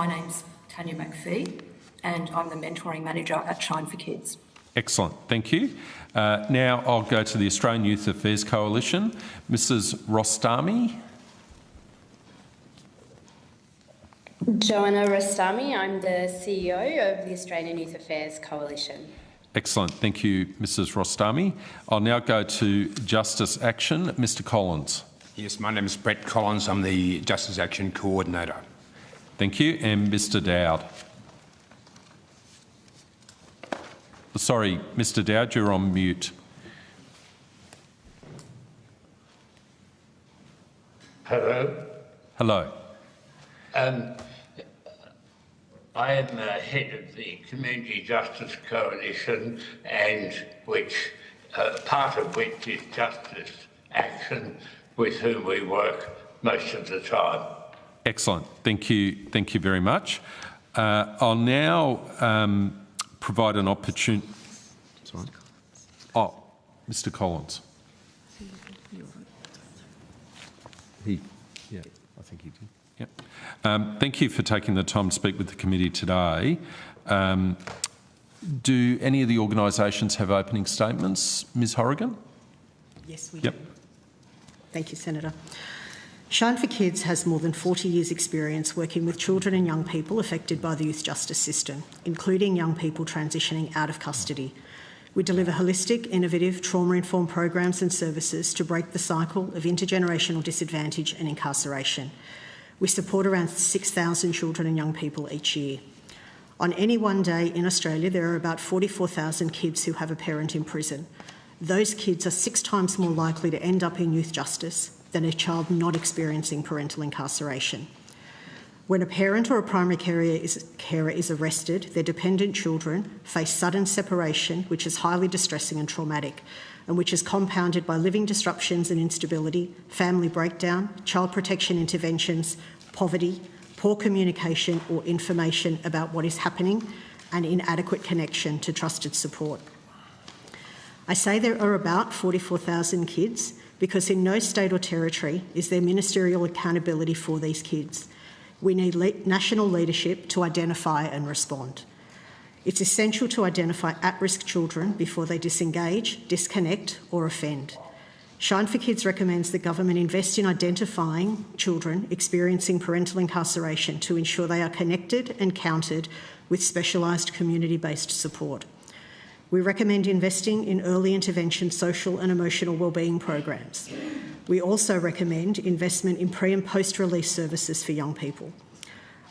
My name's Tanya McPhee and I'm the mentoring manager at Shine for Kids. Excellent, thank you. Now I'll go to the Australian Youth Affairs Coalition. Mrs Rostami. Joanna Rostami, I'm the CEO of the Australian Youth Affairs Coalition. Excellent, thank you, Mrs Rostami. I'll now go to Justice Action. Mr Collins. Yes, my name is Brett Collins. I'm the Justice Action Coordinator. Thank you. And Mr Dowd. Sorry, Mr Dowd, you're on mute. Hello. Hello. I am head of the Community Justice Coalition, and which part of which is Justice Action, with whom we work most of the time. Excellent. Thank you very much. I'll now provide an opportunity. Sorry. Oh, Mr Collins. Yeah, I think he did. Yep. Thank you for taking the time to speak with the committee today. Do any of the organisations have opening statements? Ms Horrigan? Yes, we do. Thank you, Senator. Shine for Kids has more than 40 years' experience working with children and young people affected by the youth justice system, including young people transitioning out of custody. We deliver holistic, innovative, trauma-informed programs and services to break the cycle of intergenerational disadvantage and incarceration. We support around 6,000 children and young people each year. On any one day in Australia, there are about 44,000 kids who have a parent in prison. Those kids are 6 times more likely to end up in youth justice than a child not experiencing parental incarceration. When a parent or a primary carer is arrested, their dependent children face sudden separation, which is highly distressing and traumatic, and which is compounded by living disruptions and instability, family breakdown, child protection interventions, poverty, poor communication or information about what is happening, and inadequate connection to trusted support. I say there are about 44,000 kids because in no state or territory is there ministerial accountability for these kids. We need national leadership to identify and respond. It's essential to identify at-risk children before they disengage, disconnect or offend. Shine for Kids recommends that government invest in identifying children experiencing parental incarceration to ensure they are connected and counted with specialised community-based support. We recommend investing in early intervention social and emotional wellbeing programs. We also recommend investment in pre- and post-release services for young people.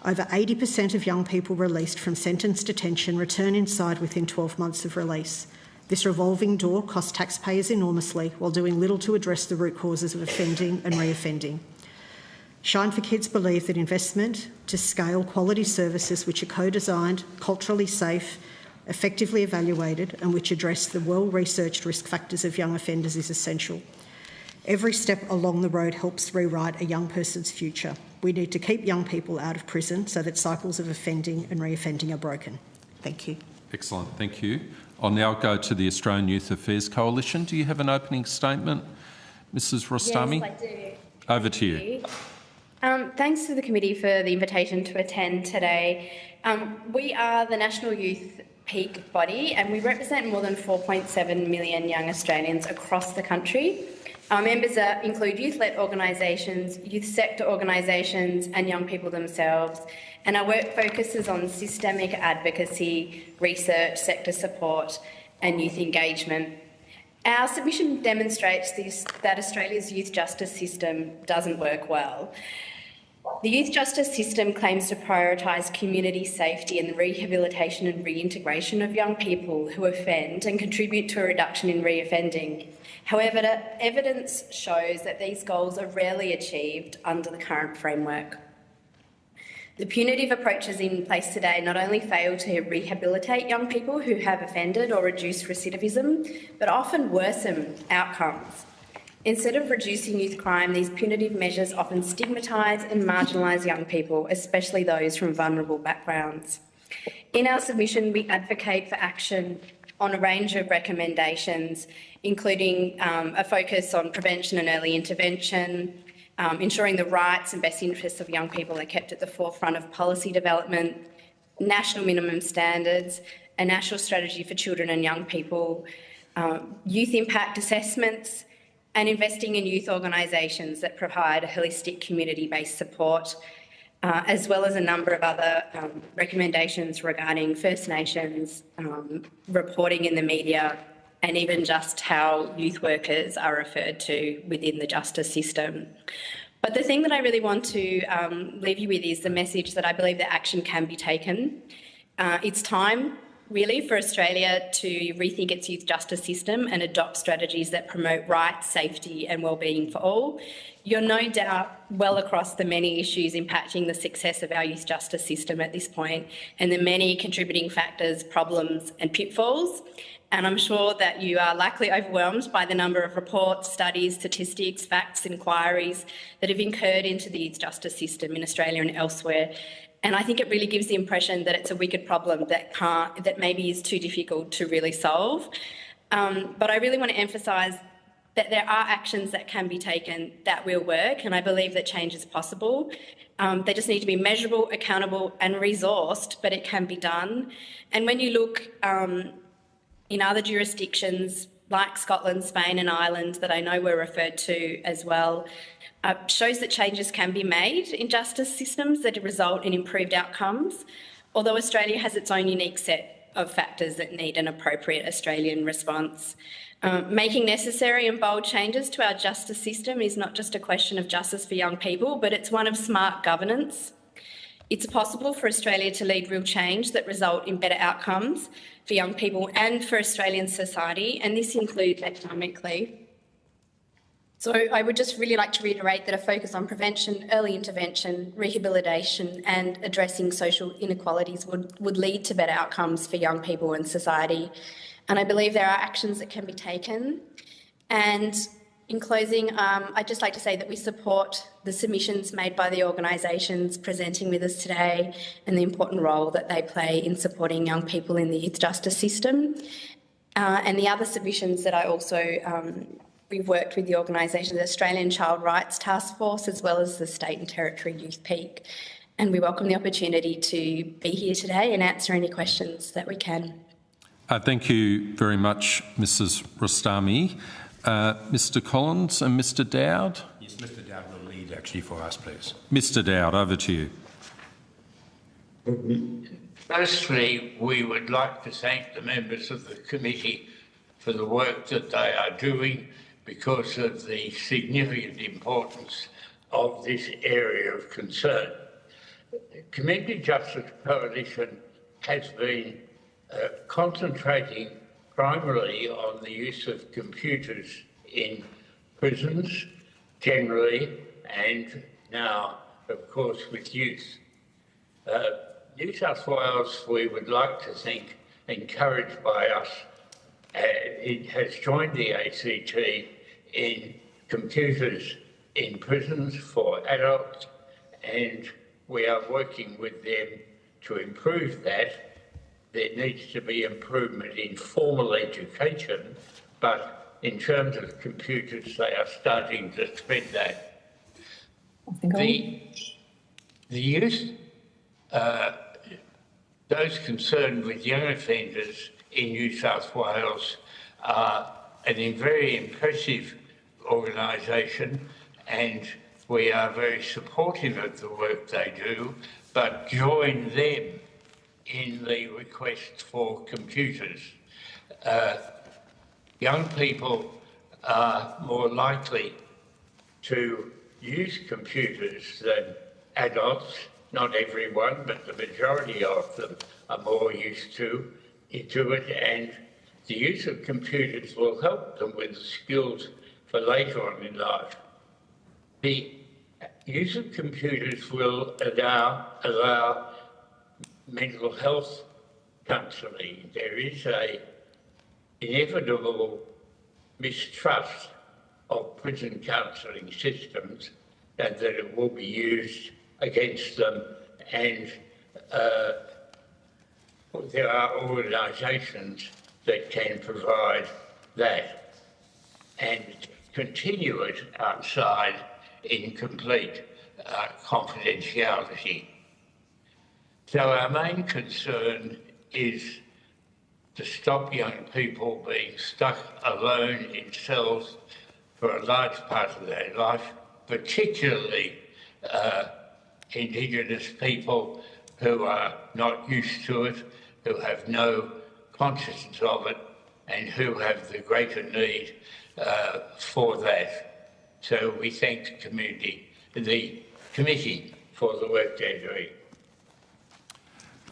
Over 80% of young people released from sentence detention return inside within 12 months of release. This revolving door costs taxpayers enormously while doing little to address the root causes of offending and reoffending. Shine for Kids believe that investment to scale quality services which are co-designed, culturally safe, effectively evaluated and which address the well-researched risk factors of young offenders is essential. Every step along the road helps rewrite a young person's future. We need to keep young people out of prison so that cycles of offending and reoffending are broken. Thank you. Excellent, thank you. I'll now go to the Australian Youth Affairs Coalition. Do you have an opening statement, Mrs Rostami? Yes, I do. Over to you. Thanks to the committee for the invitation to attend today. We are the National Youth Peak body and we represent more than 4.7 million young Australians across the country. Our members include youth-led organisations, youth sector organisations and young people themselves, and our work focuses on systemic advocacy, research, sector support and youth engagement. Our submission demonstrates that Australia's youth justice system doesn't work well. The youth justice system claims to prioritise community safety and the rehabilitation and reintegration of young people who offend and contribute to a reduction in reoffending. However, evidence shows that these goals are rarely achieved under the current framework. The punitive approaches in place today not only fail to rehabilitate young people who have offended or reduce recidivism, but often worsen outcomes. Instead of reducing youth crime, these punitive measures often stigmatise and marginalise young people, especially those from vulnerable backgrounds. In our submission, we advocate for action on a range of recommendations, including a focus on prevention and early intervention, ensuring the rights and best interests of young people are kept at the forefront of policy development, national minimum standards, a national strategy for children and young people, youth impact assessments, and investing in youth organisations that provide a holistic community-based support, as well as a number of other recommendations regarding First Nations, reporting in the media, and even just how youth workers are referred to within the justice system. But the thing that I really want to leave you with is the message that I believe that action can be taken. It's time, really, for Australia to rethink its youth justice system and adopt strategies that promote rights, safety and wellbeing for all. You're no doubt well across the many issues impacting the success of our youth justice system at this point and the many contributing factors, problems and pitfalls. And I'm sure that you are likely overwhelmed by the number of reports, studies, statistics, facts, inquiries that have incurred into the youth justice system in Australia and elsewhere. And I think it really gives the impression that it's a wicked problem that maybe is too difficult to really solve. But I really want to emphasise that there are actions that can be taken that will work, and I believe that change is possible. They just need to be measurable, accountable and resourced, but it can be done. And when you look in other jurisdictions like Scotland, Spain and Ireland that I know were referred to as well, shows that changes can be made in justice systems that result in improved outcomes, although Australia has its own unique set of factors that need an appropriate Australian response. Making necessary and bold changes to our justice system is not just a question of justice for young people, but it's one of smart governance. It's possible for Australia to lead real change that result in better outcomes for young people and for Australian society, and this includes economically. So I would just really like to reiterate that a focus on prevention, early intervention, rehabilitation and addressing social inequalities would lead to better outcomes for young people and society. And I believe there are actions that can be taken. And in closing, I'd just like to say that we support the submissions made by the organisations presenting with us today and the important role that they play in supporting young people in the youth justice system. And the other submissions that I also we've worked with the organisation, the Australian Child Rights Task Force, as well as the State and Territory Youth Peak. And we welcome the opportunity to be here today and answer any questions that we can. Thank you very much, Mrs Rostami. Mr Collins and Mr Dowd? Yes, Mr Dowd will lead actually for us, please. Mr Dowd, over to you. Firstly, we would like to thank the members of the committee for the work that they are doing because of the significant importance of this area of concern. The Community Justice Coalition has been concentrating primarily on the use of computers in prisons generally and now, of course, with youth. New South Wales, we would like to think, encouraged by us, it has joined the ACT in computers in prisons for adults, and we are working with them to improve that. There needs to be improvement in formal education, but in terms of computers, they are starting to spread that. The youth, those concerned with young offenders in New South Wales are a very impressive organisation, and we are very supportive of the work they do, but join them in the request for computers. Young people are more likely to use computers than adults. Not everyone, but the majority of them are more used to it, and the use of computers will help them with the skills for later on in life. The use of computers will allow mental health counselling. There is an inevitable mistrust of prison counselling systems and that it will be used against them, and there are organisations that can provide that and continue it outside in complete confidentiality. So our main concern is to stop young people being stuck alone in cells for a large part of their life, particularly Indigenous people who are not used to it, who have no consciousness of it, and who have the greater need for that. So we thank the committee for the work they're doing.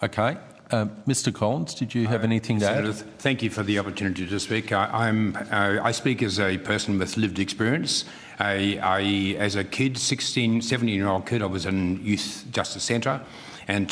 Okay. Mr Collins, did you have anything to add? Thank you for the opportunity to speak. I speak as a person with lived experience. As a kid, 17-year-old kid, I was in Youth Justice Centre, and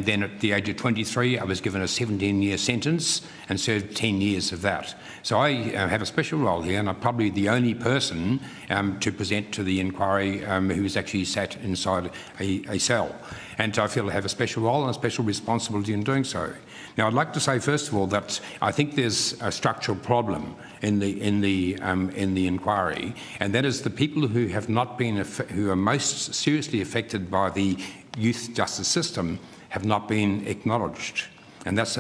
then at the age of 23, I was given a 17-year sentence and served 10 years of that. So I have a special role here, and I'm probably the only person to present to the inquiry who's actually sat inside a cell. And I feel I have a special role and a special responsibility in doing so. Now, I'd like to say first of all that I think there's a structural problem in the inquiry, and that is the people who have not been who are most seriously affected by the youth justice system have not been acknowledged. And it's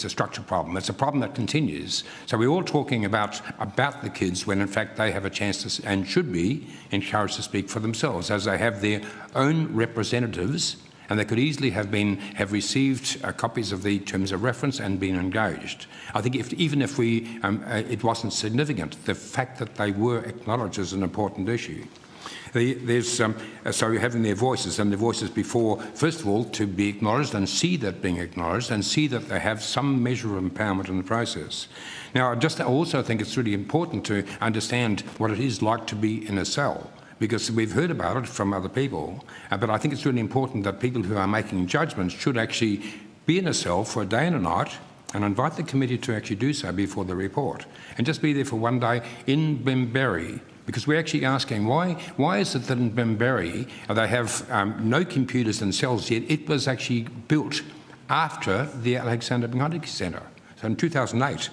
a structural problem. It's a problem that continues. So we're all talking about the kids when in fact they have a chance to, and should be encouraged to speak for themselves, as they have their own representatives, and they could easily have received copies of the terms of reference and been engaged. I think even if it wasn't significant, the fact that they were acknowledged is an important issue. So having their voices, and their voices before, first of all, to be acknowledged and see that being acknowledged and see that they have some measure of empowerment in the process. Now, I also think it's really important to understand what it is like to be in a cell, because we've heard about it from other people, but I think it's really important that people who are making judgments should actually be in a cell for a day and a night and invite the committee to actually do so before the report, and just be there for one day in Bimberry. Because we're actually asking, why is it that in Bimberry they have no computers in cells yet? It was actually built after the Alexander Bengali Centre. So in 2008,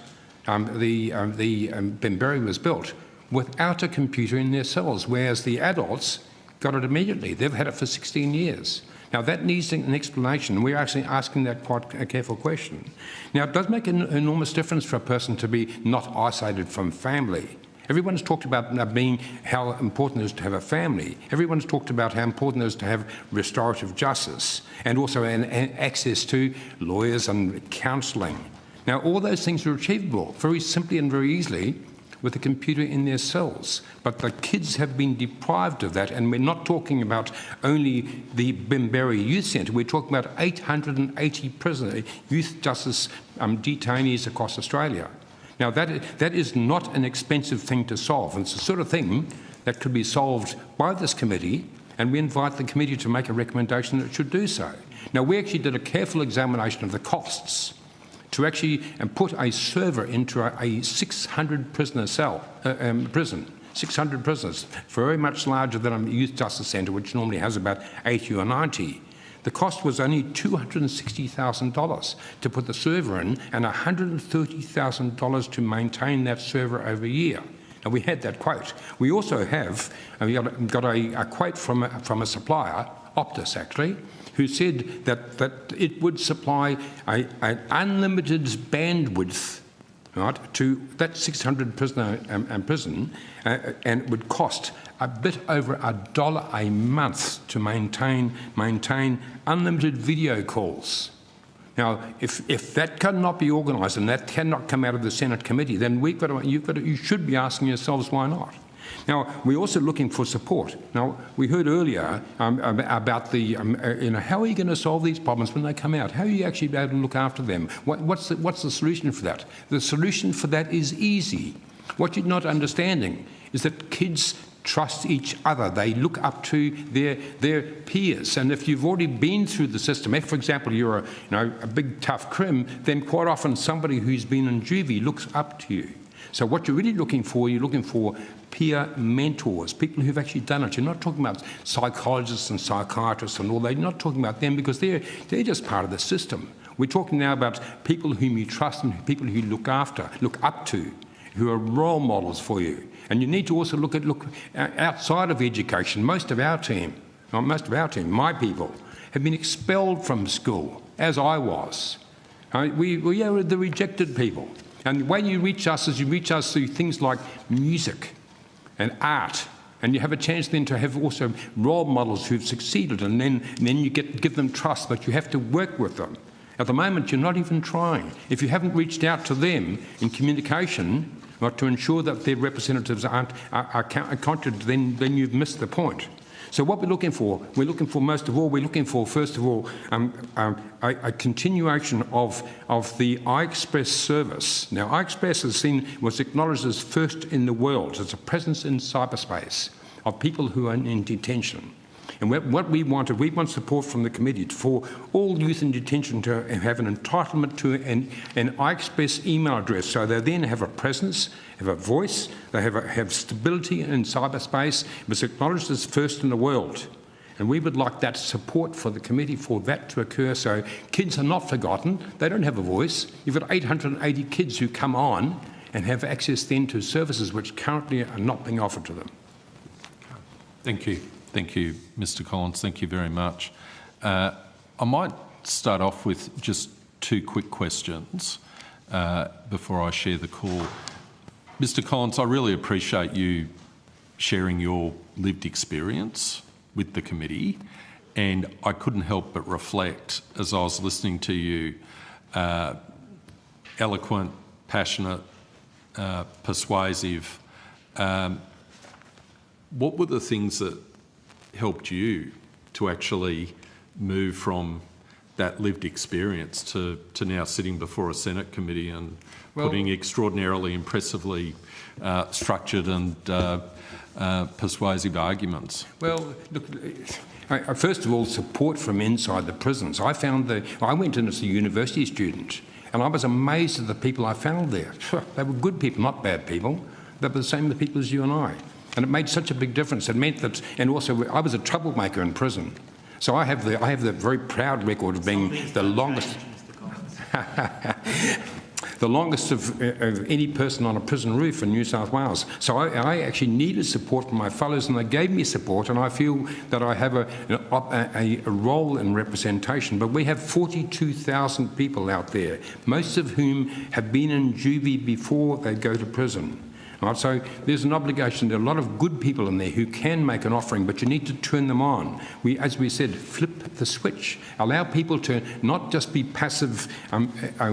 the Bimberry was built without a computer in their cells, whereas the adults got it immediately. They've had it for 16 years. Now, that needs an explanation, and we're actually asking that quite a careful question. Now, it does make an enormous difference for a person to be not isolated from family. Everyone's talked about how important it is to have a family. Everyone's talked about how important it is to have restorative justice and also access to lawyers and counselling. Now, all those things are achievable very simply and very easily with a computer in their cells. But the kids have been deprived of that, and we're not talking about only the Bimberry Youth Centre. We're talking about 880 youth justice detainees across Australia. Now, that is not an expensive thing to solve. It's the sort of thing that could be solved by this committee, and we invite the committee to make a recommendation that it should do so. Now, we actually did a careful examination of the costs to actually put a server into a 600-prisoner prison, 600 prisoners, very much larger than a youth justice centre, which normally has about 80 or 90. The cost was only $260,000 to put the server in and $130,000 to maintain that server over a year. Now, we had that quote. We also have got a quote from a supplier, Optus actually, who said that it would supply an unlimited bandwidth, right, to that 600 prisoner prison, and it would cost a bit over $1 a month to maintain unlimited video calls. Now, if that cannot be organised and that cannot come out of the Senate committee, then you should be asking yourselves why not. Now, we're also looking for support. Now, we heard earlier about how are you going to solve these problems when they come out? How are you actually able to look after them? What's the solution for that? The solution for that is easy. What you're not understanding is that kids trust each other. They look up to their peers. And if you've already been through the system, if, for example, you're a big, tough crim, then quite often somebody who's been in juvie looks up to you. So what you're really looking for peer mentors, people who've actually done it. You're not talking about psychologists and psychiatrists and all that. You're not talking about them because they're just part of the system. We're talking now about people whom you trust and people who you look up to. who are role models for you. And you need to also look outside of education. Most of our team, my people, have been expelled from school, as I was. We are the rejected people. And the way you reach us is you reach us through things like music and art. And you have a chance then to have also role models who've succeeded, and then you give them trust, but you have to work with them. At the moment, you're not even trying. If you haven't reached out to them in communication, to ensure that their representatives are contacted, then you've missed the point. So what we're looking for, first of all, a continuation of the iExpress service. Now, iExpress was acknowledged as first in the world as a presence in cyberspace of people who are in detention. And what we want support from the committee for all youth in detention to have an entitlement to an iExpress email address, so they then have a presence, have a voice, they have stability in cyberspace. It was acknowledged as first in the world. And we would like that support for the committee for that to occur, so kids are not forgotten. They don't have a voice. You've got 880 kids who come on and have access then to services which currently are not being offered to them. Thank you. Thank you, Mr. Collins. Thank you very much. I might start off with just two quick questions before I share the call. Mr. Collins, I really appreciate you sharing your lived experience with the committee, and I couldn't help but reflect as I was listening to you, eloquent, passionate, persuasive. What were the things that helped you to actually move from that lived experience to now sitting before a Senate committee and putting extraordinarily impressively structured and persuasive arguments? Well, look, first of all, support from inside the prisons. I went in as a university student, and I was amazed at the people I found there. They were good people, not bad people. They were the same people as you and I. And it made such a big difference. It meant that, and also I was a troublemaker in prison. So I have the very proud record of being the longest, the longest of any person on a prison roof in New South Wales. So I actually needed support from my fellows, and they gave me support, and I feel that I have a role in representation. But we have 42,000 people out there, most of whom have been in juvie before they go to prison. Right, so there's an obligation. There are a lot of good people in there who can make an offering, but you need to turn them on. As we said, flip the switch. Allow people to not just be passive,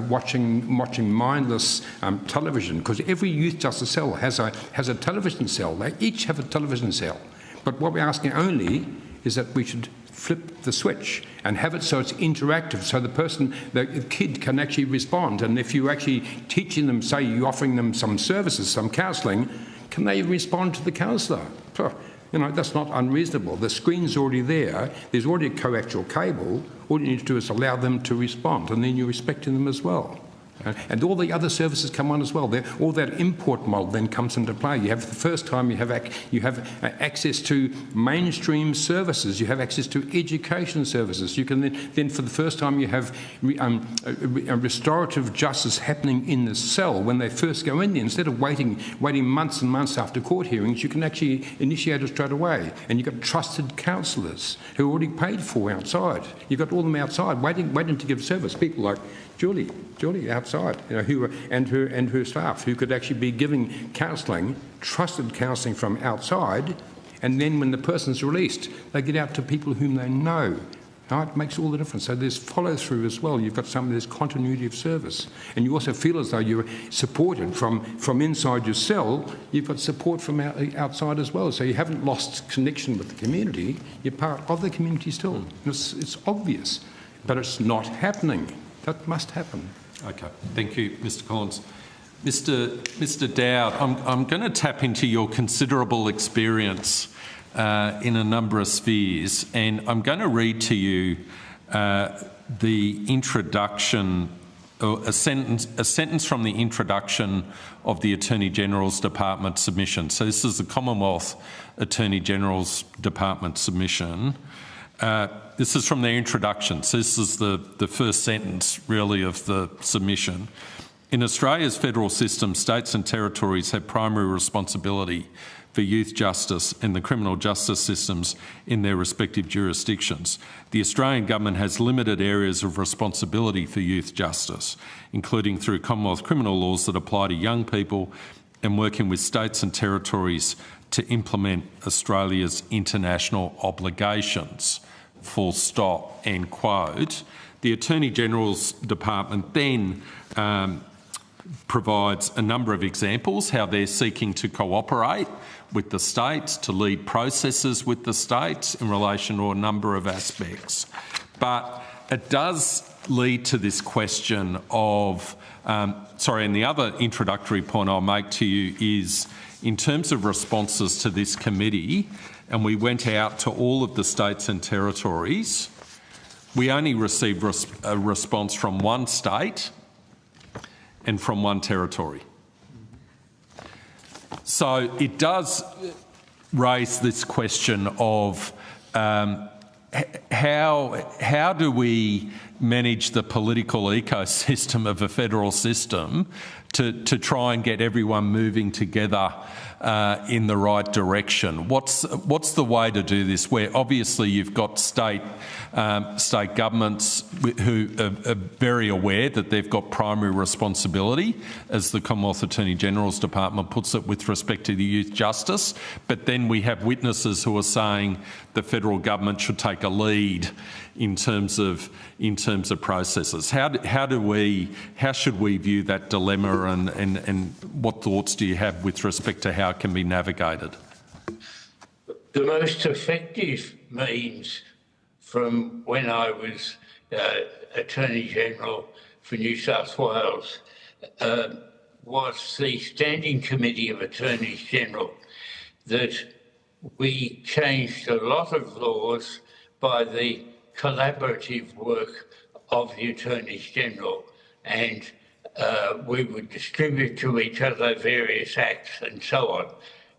watching mindless television, because every youth justice cell has a television cell. They each have a television cell. But what we're asking only is that we should flip the switch and have it so it's interactive, so the kid can actually respond. And if you're actually teaching them, say you're offering them some services, some counselling, can they respond to the counsellor? That's not unreasonable. The screen's already there. There's already a coaxial cable. All you need to do is allow them to respond, and then you're respecting them as well. And all the other services come on as well. All that import model then comes into play. You have the first time you have access to mainstream services. You have access to education services. You can then for the first time you have restorative justice happening in the cell when they first go in there. Instead of waiting months and months after court hearings, you can actually initiate it straight away. And you've got trusted counsellors who are already paid for outside. You've got all them outside waiting to give service. People like Julie outside, and her staff, who could actually be giving counselling, trusted counselling from outside, and then when the person's released, they get out to people whom they know. Right? It makes all the difference. So there's follow-through as well. You've got there's continuity of service. And you also feel as though you're supported from inside your cell. You've got support from outside as well. So you haven't lost connection with the community. You're part of the community still. It's obvious, but it's not happening. That must happen. Okay, thank you, Mr. Collins. Mr. Dowd, I'm going to tap into your considerable experience in a number of spheres, and I'm going to read to you the introduction, or a sentence from the introduction of the Attorney General's Department submission. So this is the Commonwealth Attorney General's Department submission. This is from their introduction. So this is the first sentence, really, of the submission. In Australia's federal system, states and territories have primary responsibility for youth justice and the criminal justice systems in their respective jurisdictions. The Australian government has limited areas of responsibility for youth justice, including through Commonwealth criminal laws that apply to young people and working with states and territories to implement Australia's international obligations. Full stop, end quote. The Attorney-General's Department then provides a number of examples how they're seeking to cooperate with the states, to lead processes with the states in relation to a number of aspects. But it does lead to this question of, and the other introductory point I'll make to you is, in terms of responses to this committee, and we went out to all of the states and territories, we only received a response from one state and from one territory. So it does raise this question of how do we manage the political ecosystem of a federal system to try and get everyone moving together in the right direction? What's the way to do this? Where obviously you've got state governments who are very aware that they've got primary responsibility, as the Commonwealth Attorney-General's Department puts it, with respect to the youth justice. But then we have witnesses who are saying the federal government should take a lead in terms of processes. How should we view that dilemma, and what thoughts do you have with respect to how it can be navigated? The most effective means from when I was Attorney-General for New South Wales was the Standing Committee of Attorneys-General, that we changed a lot of laws by the collaborative work of the Attorneys-General, and we would distribute to each other various acts and so on.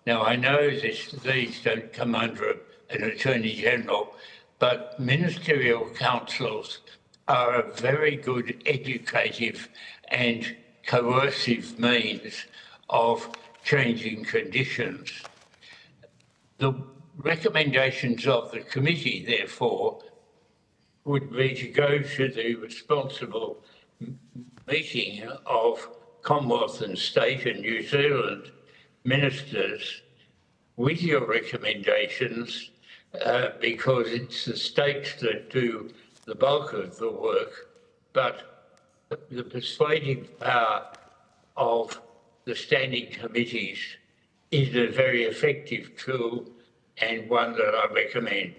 Now, I know these don't come under an Attorney-General, but ministerial councils are a very good educative and coercive means of changing conditions. The recommendations of the committee, therefore, would be to go to the responsible meeting of Commonwealth and State and New Zealand ministers with your recommendations, because it's the states that do the bulk of the work, but the persuasive power of the standing committees is a very effective tool and one that I recommend.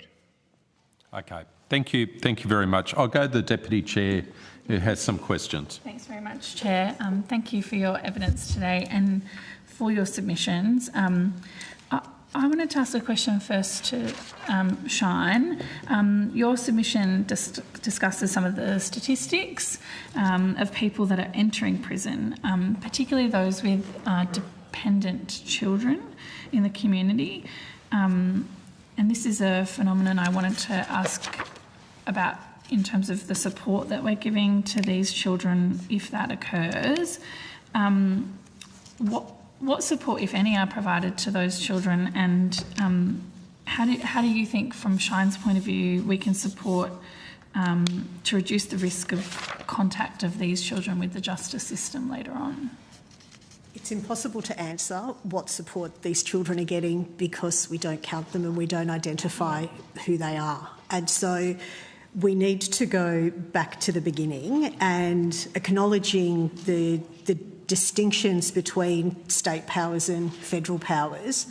Okay, thank you very much. I'll go to the Deputy Chair who has some questions. Thanks very much, Chair. Thank you for your evidence today and for your submissions. I wanted to ask a question first to Shine. Your submission discusses some of the statistics of people that are entering prison, particularly those with dependent children in the community. And this is a phenomenon I wanted to ask about in terms of the support that we're giving to these children if that occurs. What support, if any, are provided to those children, and how do you think, from Shine's point of view, we can support to reduce the risk of contact of these children with the justice system later on? It's impossible to answer what support these children are getting because we don't count them and we don't identify who they are. And so we need to go back to the beginning and acknowledging the distinctions between state powers and federal powers,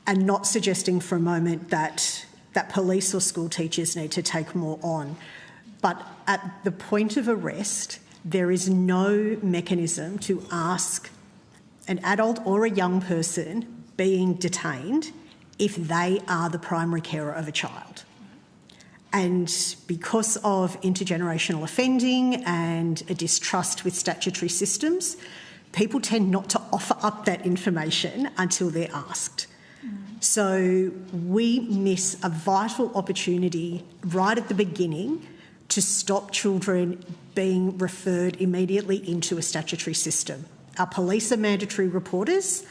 and not suggesting for a moment that police or school teachers need to take more on. But at the point of arrest, there is no mechanism to ask an adult or a young person being detained if they are the primary carer of a child. And because of intergenerational offending and a distrust with statutory systems, people tend not to offer up that information until they're asked. So we miss a vital opportunity right at the beginning to stop children being referred immediately into a statutory system. Our police are mandatory reporters,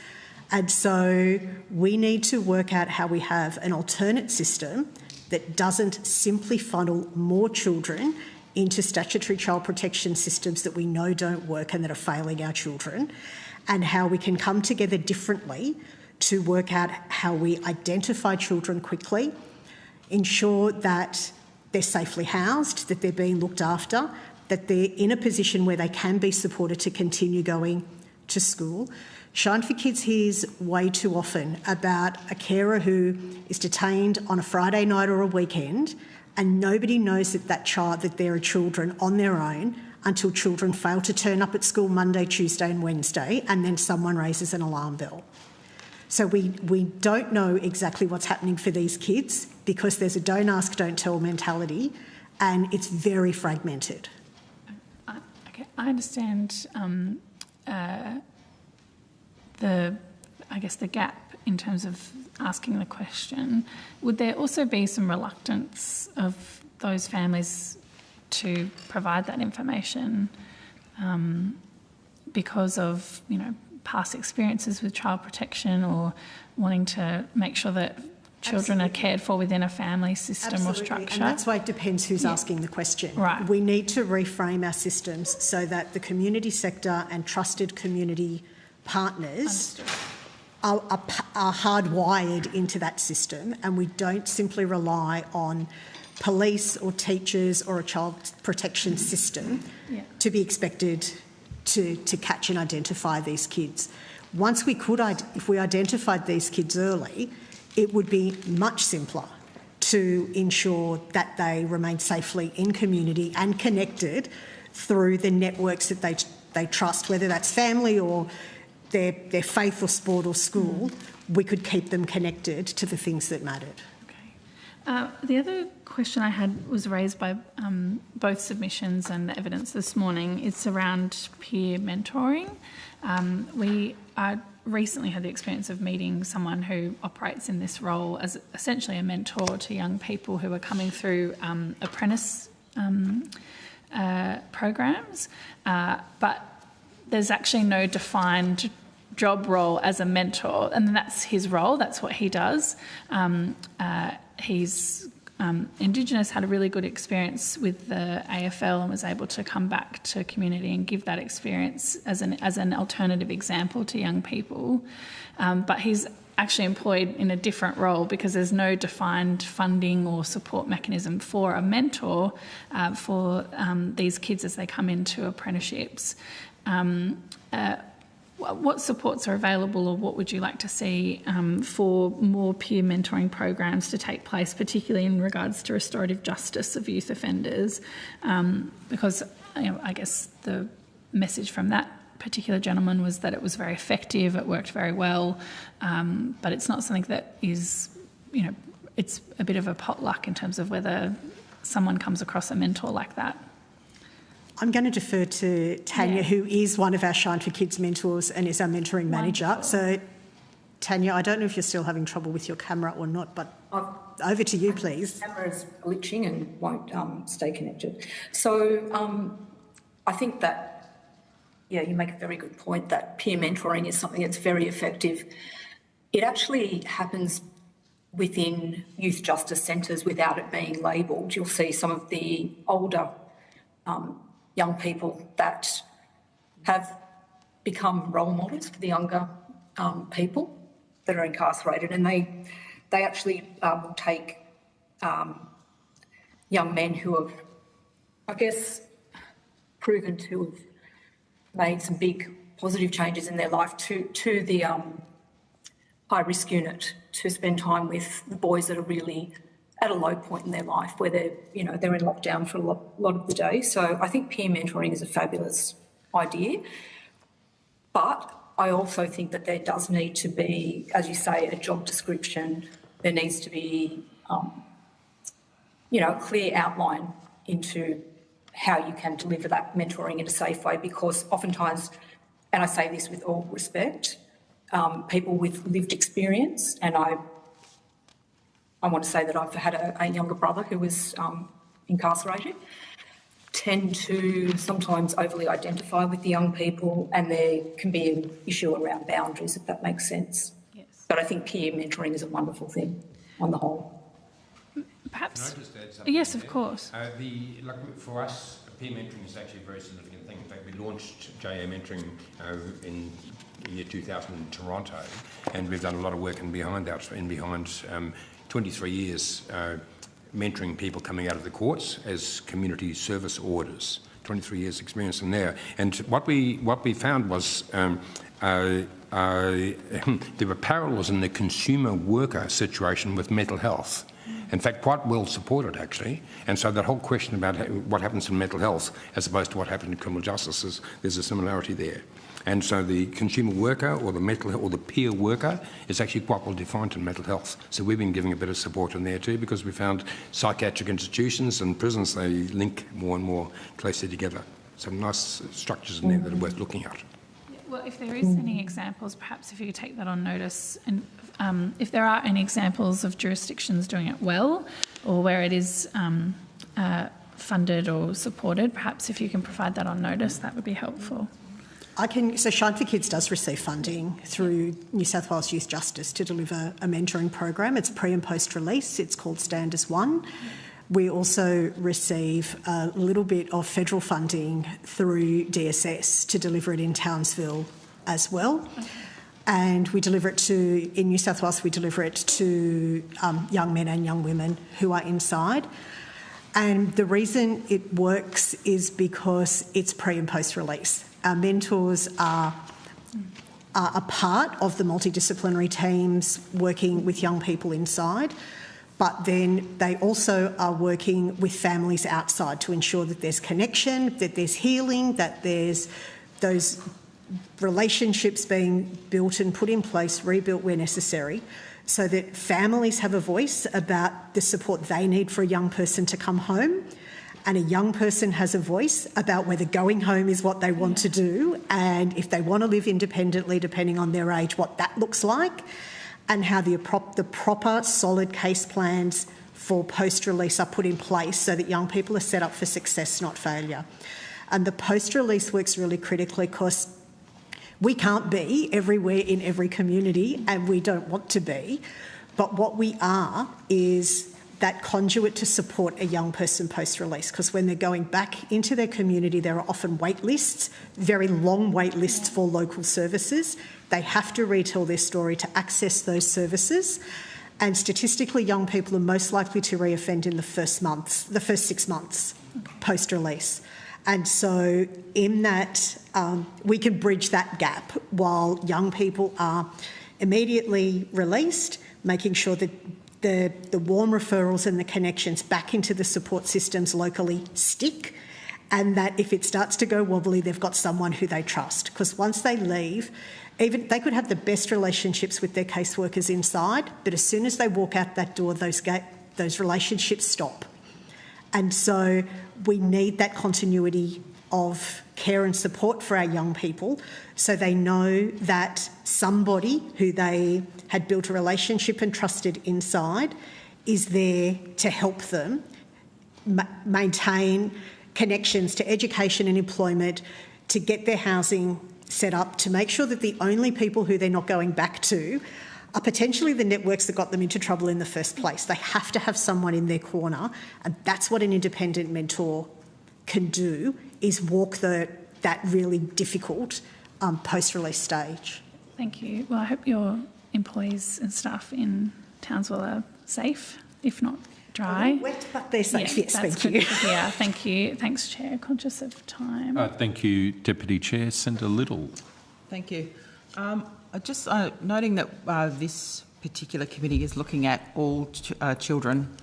and so we need to work out how we have an alternate system that doesn't simply funnel more children into statutory child protection systems that we know don't work and that are failing our children, and how we can come together differently to work out how we identify children quickly, ensure that they're safely housed, that they're being looked after, that they're in a position where they can be supported to continue going to school. Shine for Kids hears way too often about a carer who is detained on a Friday night or a weekend, and nobody knows that there are children on their own until children fail to turn up at school Monday, Tuesday and Wednesday, and then someone raises an alarm bell. So we don't know exactly what's happening for these kids because there's a don't ask, don't tell mentality, and it's very fragmented. Okay, I understand the gap in terms of asking the question. Would there also be some reluctance of those families to provide that information because of, past experiences with child protection, or wanting to make sure that children are cared for within a family system or structure? And that's why it depends who's asking the question. Right. We need to reframe our systems so that the community sector and trusted community partners are hardwired into that system, and we don't simply rely on police or teachers or a child protection system to be expected to catch and identify these kids. If we identified these kids early, it would be much simpler to ensure that they remain safely in community and connected through the networks that they trust, whether that's family or their faith or sport or school. We could keep them connected to the things that mattered. The other question I had was raised by both submissions and the evidence this morning. It's around peer mentoring. We recently had the experience of meeting someone who operates in this role as essentially a mentor to young people who are coming through apprentice programs, but there's actually no defined job role as a mentor, and that's his role, that's what he does. He's Indigenous, had a really good experience with the AFL and was able to come back to community and give that experience as an alternative example to young people. But he's actually employed in a different role because there's no defined funding or support mechanism for a mentor for these kids as they come into apprenticeships. What supports are available, or what would you like to see for more peer mentoring programs to take place, particularly in regards to restorative justice of youth offenders? Because I guess the message from that particular gentleman was that it was very effective, it worked very well, but it's not something that is, it's a bit of a potluck in terms of whether someone comes across a mentor like that. I'm going to defer to Tanya, who is one of our Shine for Kids mentors and is our mentoring manager. Wonderful. So, Tanya, I don't know if you're still having trouble with your camera or not, but over to you, please. The camera is glitching and won't stay connected. So I think that, you make a very good point that peer mentoring is something that's very effective. It actually happens within youth justice centres without it being labelled. You'll see some of the older young people that have become role models for the younger people that are incarcerated, and they actually will take young men who have, I guess, proven to have made some big positive changes in their life to the high-risk unit to spend time with the boys that are really at a low point in their life where they're in lockdown for a lot of the day. So I think peer mentoring is a fabulous idea. But I also think that there does need to be, as you say, a job description. There needs to be, a clear outline into how you can deliver that mentoring in a safe way, because oftentimes, and I say this with all respect, people with lived experience, and I want to say that I've had a younger brother who was incarcerated, tend to sometimes overly identify with the young people, and there can be an issue around boundaries, if that makes sense. Yes. But I think peer mentoring is a wonderful thing on the whole. Perhaps. Can I just add something? Yes, of course. For us, peer mentoring is actually a very significant thing. In fact, we launched JA mentoring in the year 2000 in Toronto, and we've done a lot of work behind 23 years mentoring people coming out of the courts as community service orders. 23 years experience in there. And what we found was there were parallels in the consumer worker situation with mental health. In fact, quite well supported, actually. And so that whole question about what happens in mental health as opposed to what happened in criminal justice, there's a similarity there. And so the consumer worker or the peer worker is actually quite well defined in mental health. So we've been giving a bit of support in there too, because we found psychiatric institutions and prisons, they link more and more closely together. Some nice structures in there that are worth looking at. Well, if there is any examples, perhaps if you could take that on notice, and if there are any examples of jurisdictions doing it well, or where it is funded or supported, perhaps if you can provide that on notice, that would be helpful. So Shine for Kids does receive funding through New South Wales Youth Justice to deliver a mentoring program. It's pre and post release. It's called Stand as One. We also receive a little bit of federal funding through DSS to deliver it in Townsville as well. Okay. And we deliver it in New South Wales, we deliver it to young men and young women who are inside. And the reason it works is because it's pre and post release. Our mentors are a part of the multidisciplinary teams working with young people inside, but then they also are working with families outside to ensure that there's connection, that there's healing, that there's those relationships being built and put in place, rebuilt where necessary, so that families have a voice about the support they need for a young person to come home, and a young person has a voice about whether going home is what they want to do, and if they want to live independently, depending on their age, what that looks like, and how the proper solid case plans for post-release are put in place so that young people are set up for success, not failure. And the post-release works really critically because we can't be everywhere in every community, and we don't want to be, but what we are is that conduit to support a young person post-release, because when they're going back into their community, there are often wait lists, very long wait lists for local services. They have to retell their story to access those services, and statistically young people are most likely to reoffend in the first 6 months post-release. And so in that, we can bridge that gap while young people are immediately released, making sure that the warm referrals and the connections back into the support systems locally stick, and that if it starts to go wobbly, they've got someone who they trust. Because once they leave, even they could have the best relationships with their caseworkers inside, but as soon as they walk out that door, those relationships stop. And so we need that continuity of care and support for our young people, so they know that somebody who they had built a relationship and trusted inside is there to help them maintain connections to education and employment, to get their housing set up, to make sure that the only people who they're not going back to are potentially the networks that got them into trouble in the first place. They have to have someone in their corner, and that's what an independent mentor can do, is walk that really difficult post-release stage. Thank you. Well, I hope your employees and staff in Townsville are safe, if not dry. Wet, but they're safe, yes, thank you. Yeah, thank you. Thanks, Chair. Conscious of time. Thank you, Deputy Chair. Senator Little. Thank you. Just noting that this particular committee is looking at all children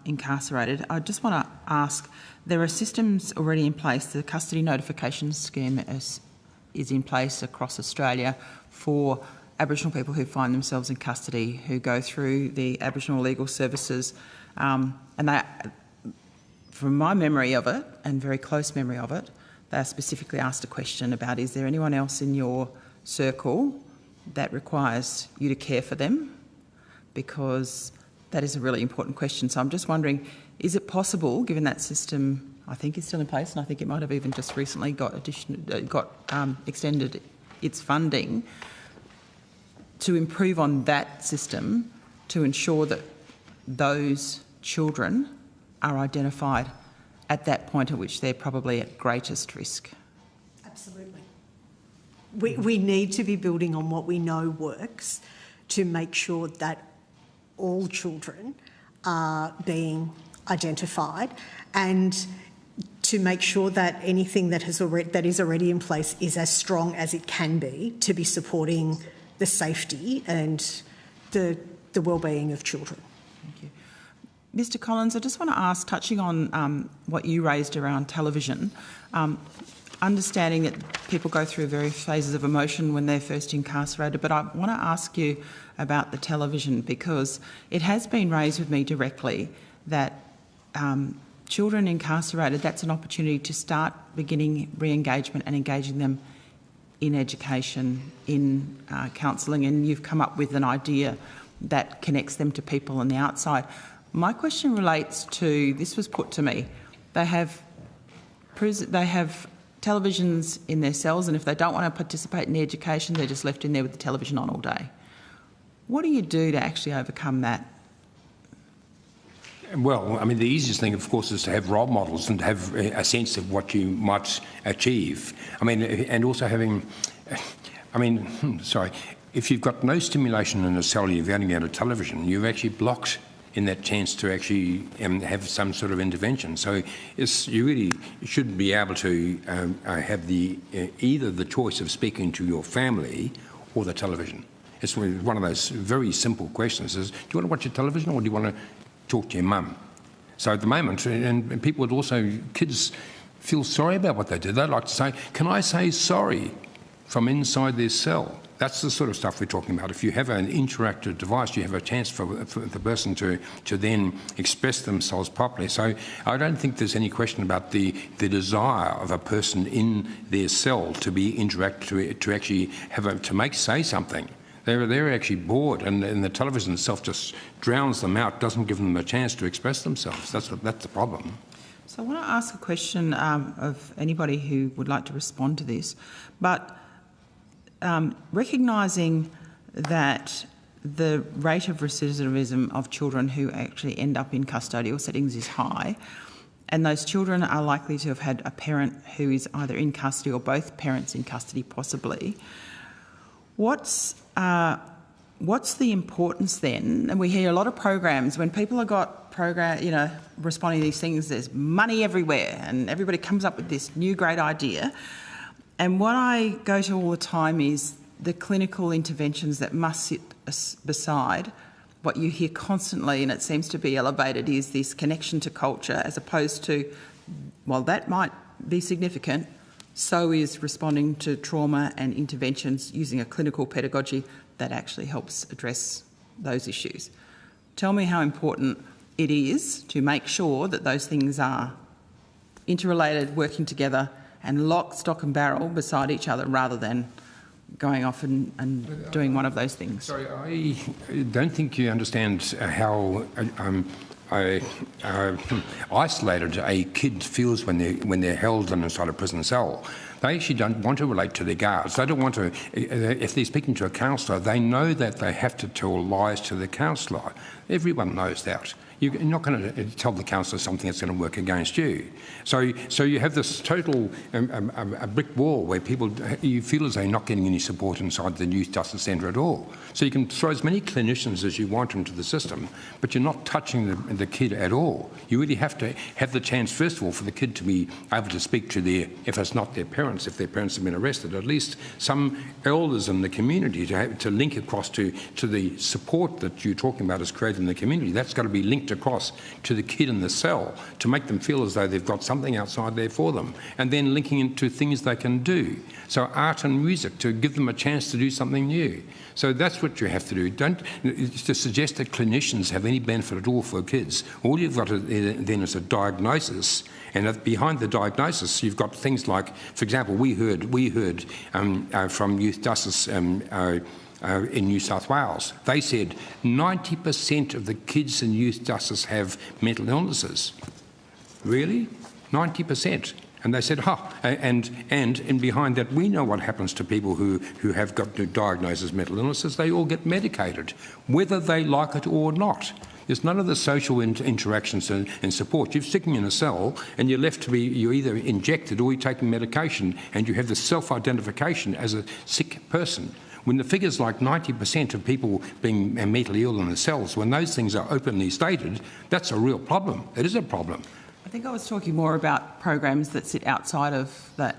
incarcerated, I just want to ask, there are systems already in place. The custody notification scheme is in place across Australia for Aboriginal people who find themselves in custody, who go through the Aboriginal Legal Services, and they, from my memory of it, and very close memory of it, they specifically asked a question about, is there anyone else in your circle that requires you to care for them? Because that is a really important question. So I'm just wondering, is it possible, given that system I think is still in place, and I think it might have even just recently extended its funding to improve on that system to ensure that those children are identified at that point at which they're probably at greatest risk. Absolutely. We need to be building on what we know works to make sure that all children are being identified, and to make sure that anything that is already in place is as strong as it can be to be supporting the safety and the well-being of children. Thank you. Mr. Collins, I just want to ask, touching on what you raised around television, understanding that people go through various phases of emotion when they're first incarcerated, but I want to ask you about the television, because it has been raised with me directly that children incarcerated, that's an opportunity to start beginning re-engagement and engaging them in education, in counselling, and you've come up with an idea that connects them to people on the outside. My question relates to, this was put to me, they have televisions in their cells, and if they don't want to participate in the education, they're just left in there with the television on all day. What do you do to actually overcome that? Well, I mean, the easiest thing, of course, is to have role models and have a sense of what you might achieve. I mean, and also having, if you've got no stimulation in a cell, you've only got a television, you've actually blocked in that chance to actually have some sort of intervention. So you really should be able to have either the choice of speaking to your family or the television. It's one of those very simple questions is, do you want to watch your television or do you want to talk to your mum? So at the moment, and people would also, kids feel sorry about what they did. They'd like to say, can I say sorry from inside their cell? That's the sort of stuff we're talking about. If you have an interactive device, you have a chance for the person to then express themselves properly. So I don't think there's any question about the desire of a person in their cell to be interactive, to actually say something. They're actually bored, and the television itself just drowns them out, doesn't give them a chance to express themselves. That's the problem. So I want to ask a question of anybody who would like to respond to this, but recognising that the rate of recidivism of children who actually end up in custodial settings is high, and those children are likely to have had a parent who is either in custody or both parents in custody possibly, what's the importance then? And we hear a lot of programs, when people have got responding to these things, there's money everywhere and everybody comes up with this new great idea. And what I go to all the time is the clinical interventions that must sit beside what you hear constantly, and it seems to be elevated, is this connection to culture, as opposed to, well, that might be significant, so is responding to trauma and interventions using a clinical pedagogy that actually helps address those issues. Tell me how important it is to make sure that those things are interrelated, working together, and lock, stock and barrel beside each other, rather than going off and doing one of those things. Sorry, I don't think you understand how isolated a kid feels when they're held inside a prison cell. They actually don't want to relate to their guards. They don't want to, if they're speaking to a counsellor, they know that they have to tell lies to the counsellor. Everyone knows that. You're not going to tell the counsellor something that's going to work against you. So you have this total a brick wall where you feel as though you're not getting any support inside the Youth Justice Centre at all. So you can throw as many clinicians as you want into the system, but you're not touching the kid at all. You really have to have the chance, first of all, for the kid to be able to speak to if it's not their parents, if their parents have been arrested, at least some elders in the community to link across to the support that you're talking about is created in the community. That's got to be linked across to the kid in the cell to make them feel as though they've got something outside there for them, and then linking into things they can do. So art and music, to give them a chance to do something new. So that's what you have to do. Don't to suggest that clinicians have any benefit at all for kids. All you've got then is a diagnosis, and behind the diagnosis you've got things like, for example, we heard from Youth Justice in New South Wales. They said 90% of the kids in Youth Justice have mental illnesses. Really? 90%. And they said, and behind that, we know what happens to people who have got diagnosed as mental illnesses. They all get medicated, whether they like it or not. There's none of the social interactions and support. You're sticking in a cell and you're left to be, you're either injected or you're taking medication, and you have the self-identification as a sick person. When the figures like 90% of people being mentally ill in the cells, when those things are openly stated, that's a real problem. It is a problem. I think I was talking more about programs that sit outside of that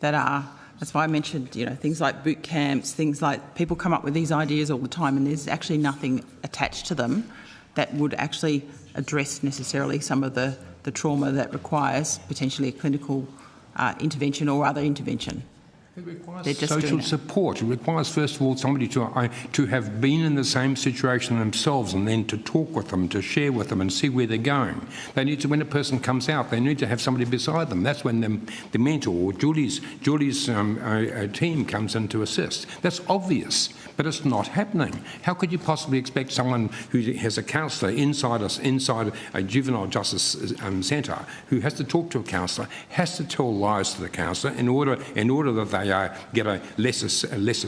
are. That's why I mentioned, things like boot camps, things like people come up with these ideas all the time, and there's actually nothing attached to them that would actually address necessarily some of the trauma that requires potentially a clinical intervention or other intervention. It requires social support. It requires, first of all, somebody to have been in the same situation themselves, and then to talk with them, to share with them and see where they're going. They need to, when a person comes out, they need to have somebody beside them. That's when the mentor or Julie's team comes in to assist. That's obvious, but it's not happening. How could you possibly expect someone who has a counsellor inside a juvenile justice centre, who has to talk to a counsellor, has to tell lies to the counsellor in order that they get a lesser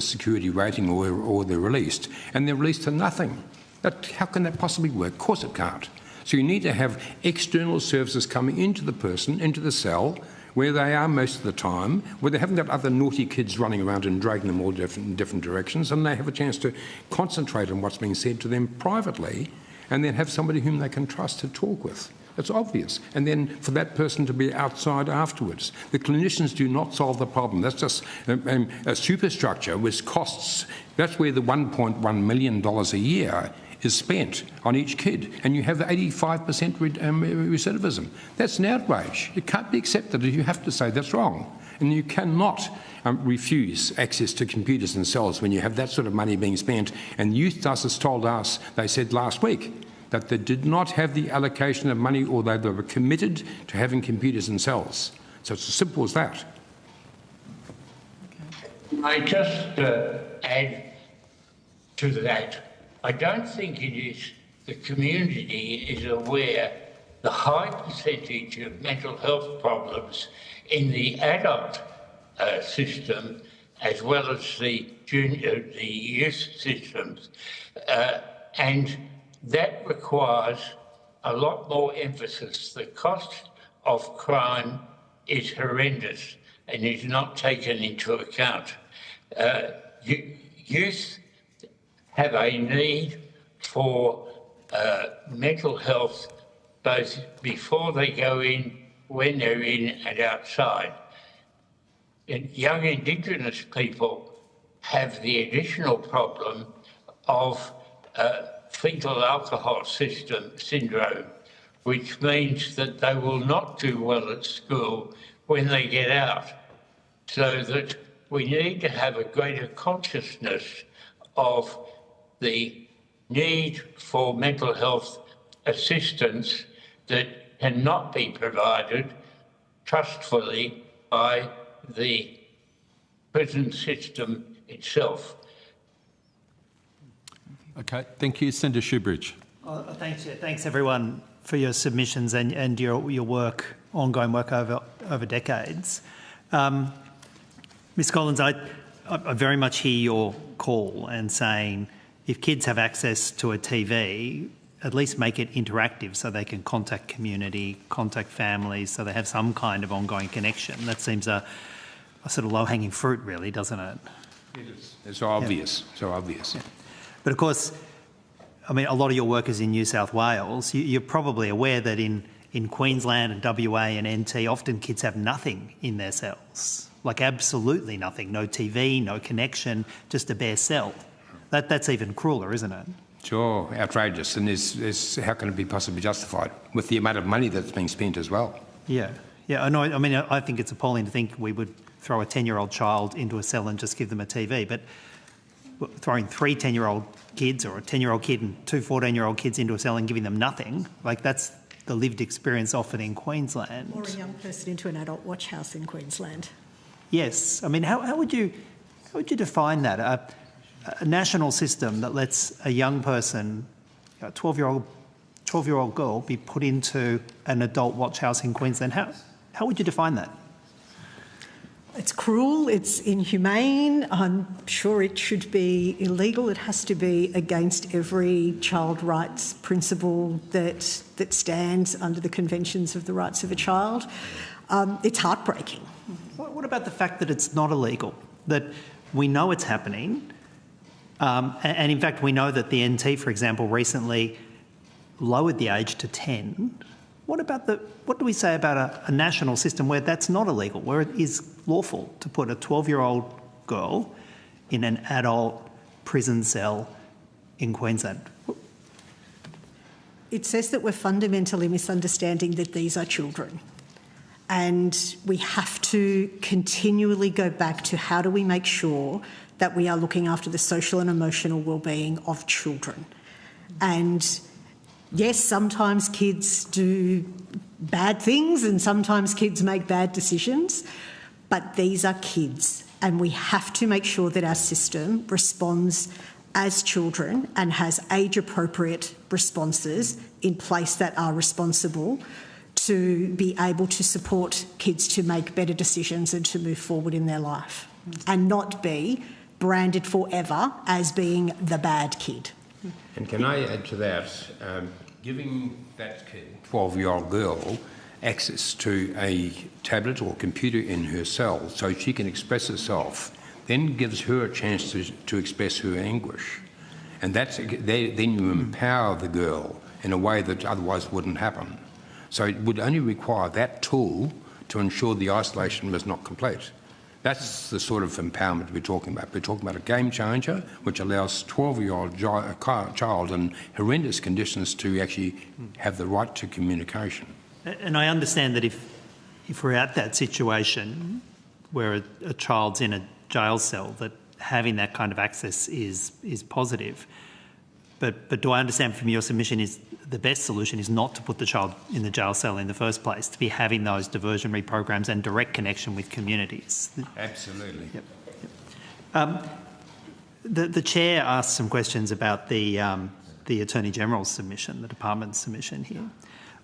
security rating or they're released, and they're released to nothing? How can that possibly work? Of course it can't. So you need to have external services coming into the person, into the cell, where they are most of the time, where they haven't got other naughty kids running around and dragging them all different directions, and they have a chance to concentrate on what's being said to them privately, and then have somebody whom they can trust to talk with. It's obvious. And then for that person to be outside afterwards. The clinicians do not solve the problem. That's just a superstructure which costs. That's where the $1.1 million a year is spent on each kid. And you have 85% recidivism. That's an outrage. It can't be accepted. You have to say that's wrong. And you cannot refuse access to computers and cells when you have that sort of money being spent. And Youth Justice told us, they said last week, that they did not have the allocation of money, or they were committed to having computers in cells. So it's as simple as that. Okay. I just add to that. I don't think it is the community is aware the high percentage of mental health problems in the adult system, as well as the youth systems, and that requires a lot more emphasis. The cost of crime is horrendous and is not taken into account. Youth have a need for mental health both before they go in, when they're in and outside. And young Indigenous people have the additional problem of fetal alcohol syndrome, which means that they will not do well at school when they get out. So that we need to have a greater consciousness of the need for mental health assistance that cannot be provided trustfully by the prison system itself. Okay, thank you. Senator Shoebridge. Thanks everyone for your submissions and your work, ongoing work over decades. Ms Collins, I very much hear your call and saying if kids have access to a TV, at least make it interactive so they can contact community, contact families, so they have some kind of ongoing connection. That seems a sort of low-hanging fruit, really, doesn't it? It is. It's so obvious, so obvious. Yeah. But of course, I mean, a lot of your work is in New South Wales. You're probably aware that in Queensland and WA and NT, often kids have nothing in their cells, like absolutely nothing, no TV, no connection, just a bare cell. That's even crueler, isn't it? Sure, outrageous, and how can it be possibly justified with the amount of money that's being spent as well? Yeah, I know. I mean, I think it's appalling to think we would throw a 10-year-old child into a cell and just give them a TV, but throwing 3 10-year-old kids or a 10-year-old kid and 2 14-year-old kids into a cell and giving them nothing, like that's the lived experience often in Queensland. Or a young person into an adult watch house in Queensland. Yes, I mean, how would you define that? A national system that lets a young person, a 12-year-old 12-year-old girl be put into an adult watch house in Queensland? How would you define that? It's cruel, it's inhumane, I'm sure it should be illegal. It has to be against every child rights principle that stands under the conventions of the rights of a child. It's heartbreaking. What about the fact that it's not illegal, that we know it's happening, and in fact we know that the NT, for example, recently lowered the age to 10. What do we say about a national system where that's not illegal, where it is lawful to put a 12-year-old girl in an adult prison cell in Queensland? It says that we're fundamentally misunderstanding that these are children. And we have to continually go back to how do we make sure that we are looking after the social and emotional well-being of children. And yes, sometimes kids do bad things and sometimes kids make bad decisions, but these are kids and we have to make sure that our system responds as children and has age-appropriate responses in place that are responsible to be able to support kids to make better decisions and to move forward in their life and not be branded forever as being the bad kid. And can I add to that, giving that kid, 12-year-old girl, access to a tablet or computer in her cell so she can express herself, then gives her a chance to express her anguish. And then you empower the girl in a way that otherwise wouldn't happen. So it would only require that tool to ensure the isolation was not complete. That's the sort of empowerment we're talking about. We're talking about a game changer which allows 12-year-old child in horrendous conditions to actually have the right to communication. And I understand that if we're at that situation where a child's in a jail cell, that having that kind of access is positive. But do I understand from your submission is the best solution is not to put the child in the jail cell in the first place, to be having those diversionary programs and direct connection with communities? Absolutely. Yep. The chair asked some questions about the Attorney General's submission, the department's submission here.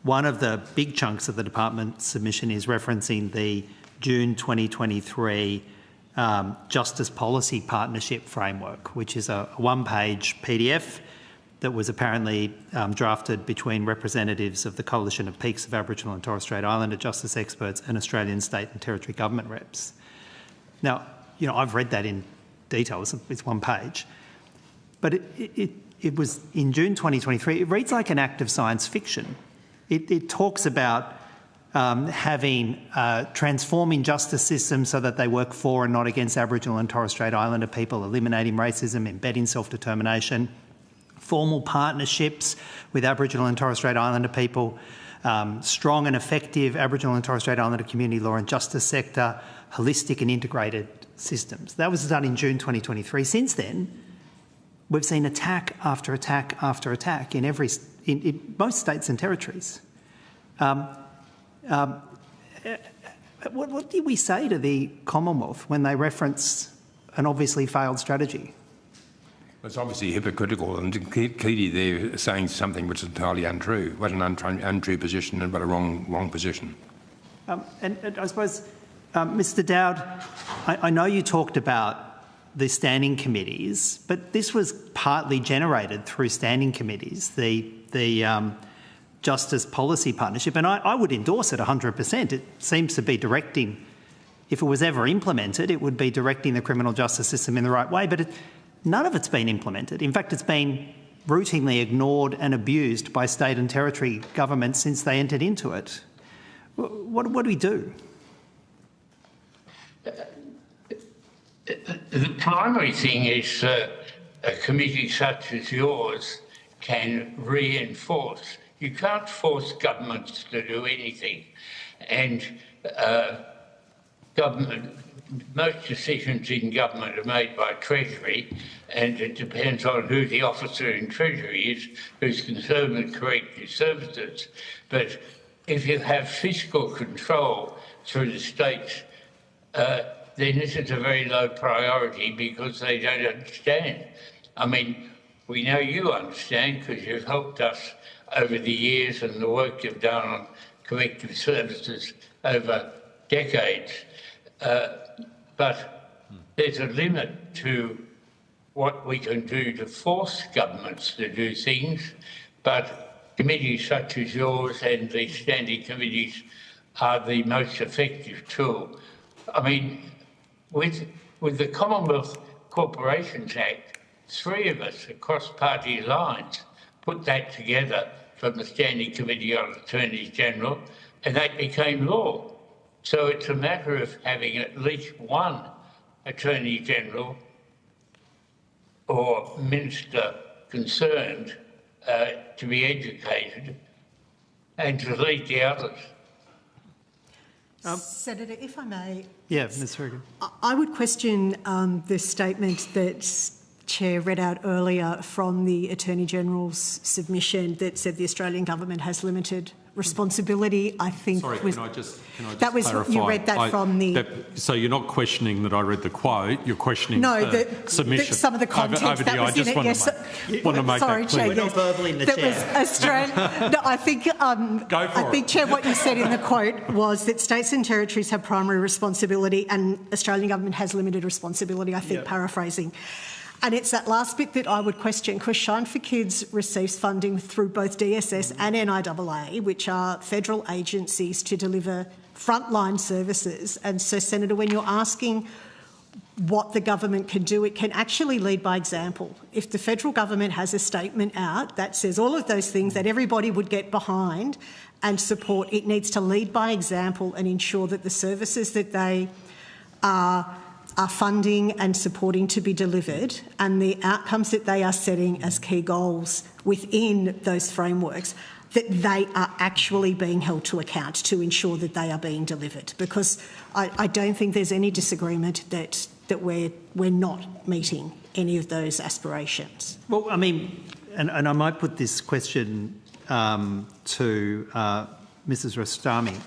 One of the big chunks of the department submission is referencing the June 2023 Justice Policy Partnership Framework, which is a one-page PDF that was apparently drafted between representatives of the Coalition of Peaks of Aboriginal and Torres Strait Islander justice experts and Australian state and territory government reps. Now, I've read that in detail. It's one page. But it was in June 2023. It reads like an act of science fiction. It talks about transforming justice systems so that they work for and not against Aboriginal and Torres Strait Islander people, eliminating racism, embedding self-determination, formal partnerships with Aboriginal and Torres Strait Islander people, strong and effective Aboriginal and Torres Strait Islander community law and justice sector, holistic and integrated systems. That was done in June 2023. Since then, we've seen attack after attack after attack in most states and territories. What do we say to the Commonwealth when they reference an obviously failed strategy? It's obviously hypocritical, and clearly they're saying something which is entirely untrue. What an untrue position and what a wrong position. And I suppose, Mr Dowd, I know you talked about the standing committees, but this was partly generated through standing committees, the Justice Policy Partnership, and I would endorse it 100%. It seems to be directing, if it was ever implemented, it would be directing the criminal justice system in the right way, but none of it's been implemented. In fact, it's been routinely ignored and abused by state and territory governments since they entered into it. What do we do? The primary thing is a committee such as yours can reinforce. You can't force governments to do anything. And most decisions in government are made by Treasury, and it depends on who the officer in Treasury is who's concerned with corrective services. But if you have fiscal control through the states, then this is a very low priority because they don't understand. I mean, we know you understand because you've helped us over the years and the work you've done on corrective services over decades. But there's a limit to what we can do to force governments to do things, but committees such as yours and the standing committees are the most effective tool. I mean, with the Commonwealth Corporations Act, 3 of us across party lines put that together from the Standing Committee on Attorneys General, and that became law. So it's a matter of having at least one Attorney General or minister concerned to be educated and to lead the others. Senator, if I may. Yeah, Ms. Hogan. I would question the statement that Chair read out earlier from the Attorney General's submission that said the Australian government has limited responsibility. I think sorry, was, can I just that was clarify? You read that from the. So you're not questioning that I read the quote. You're questioning the submission. Some of the context over that was in it. Yes. Want to make Sorry, that clear. Chair. We're not verbally the that chair. Was Australian. No, I think. Go for I think, Chair, what you said in the quote was that states and territories have primary responsibility, and Australian government has limited responsibility. I think, paraphrasing. And it's that last bit that I would question, because Shine for Kids receives funding through both DSS and NIAA, which are federal agencies to deliver frontline services. And so, Senator, when you're asking what the government can do, it can actually lead by example. If the federal government has a statement out that says all of those things that everybody would get behind and support, it needs to lead by example and ensure that the services that they are funding and supporting to be delivered and the outcomes that they are setting as key goals within those frameworks, that they are actually being held to account to ensure that they are being delivered. Because I don't think there's any disagreement that we're not meeting any of those aspirations. Well, I mean, and I might put this question to Mrs. Rostami.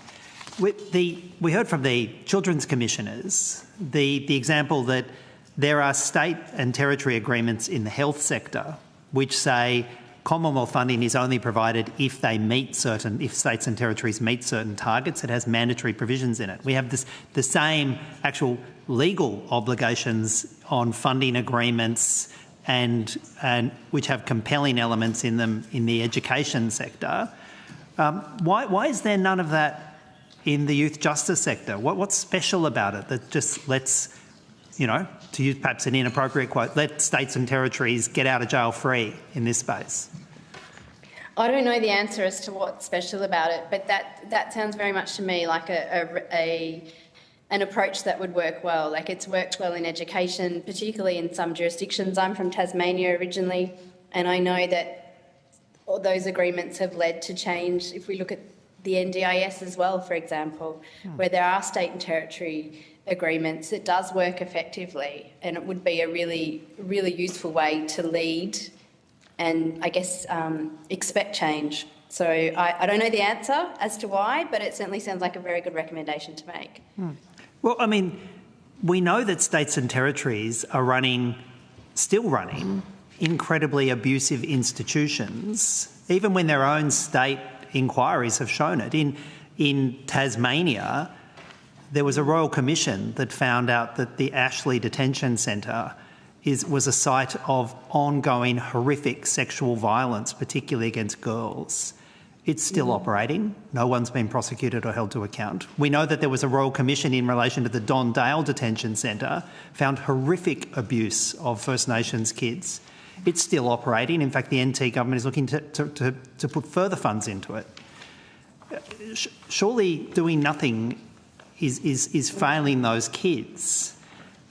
We heard from the Children's Commissioners the example that there are state and territory agreements in the health sector which say Commonwealth funding is only provided if states and territories meet certain targets. It has mandatory provisions in it. We have the same actual legal obligations on funding agreements and which have compelling elements in them in the education sector. Why is there none of that in the youth justice sector? What's special about it that just lets, to use perhaps an inappropriate quote, let states and territories get out of jail free in this space? I don't know the answer as to what's special about it, but that sounds very much to me like an approach that would work well. Like, it's worked well in education, particularly in some jurisdictions. I'm from Tasmania originally, and I know that all those agreements have led to change. If we look at the NDIS as well, for example, where there are state and territory agreements, it does work effectively, and it would be a really, really useful way to lead and, I guess, expect change. So I don't know the answer as to why, but it certainly sounds like a very good recommendation to make. Well, I mean, we know that states and territories are still running incredibly abusive institutions, even when their own state inquiries have shown it. In Tasmania, there was a Royal Commission that found out that the Ashley Detention Centre was a site of ongoing horrific sexual violence, particularly against girls. It's still operating. No one's been prosecuted or held to account. We know that there was a Royal Commission in relation to the Don Dale Detention Centre, found horrific abuse of First Nations kids. It's still operating. In fact, the NT government is looking to put further funds into it. Surely doing nothing is failing those kids.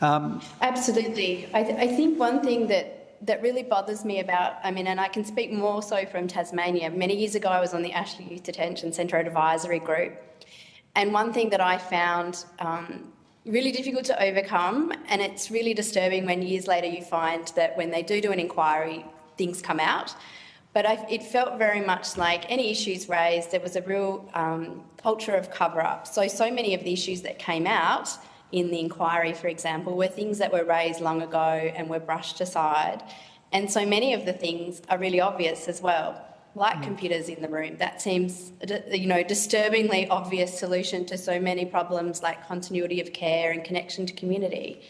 Absolutely. I think one thing that really bothers me about, and I can speak more so from Tasmania. Many years ago, I was on the Ashley Youth Detention Centre Advisory Group, and one thing that I found really difficult to overcome, and it's really disturbing when years later you find that when they do an inquiry, things come out. But it felt very much like any issues raised, there was a real culture of cover-up. So many of the issues that came out in the inquiry, for example, were things that were raised long ago and were brushed aside. And so many of the things are really obvious as well. like computers in the room. That seems, disturbingly obvious solution to so many problems like continuity of care and connection to community.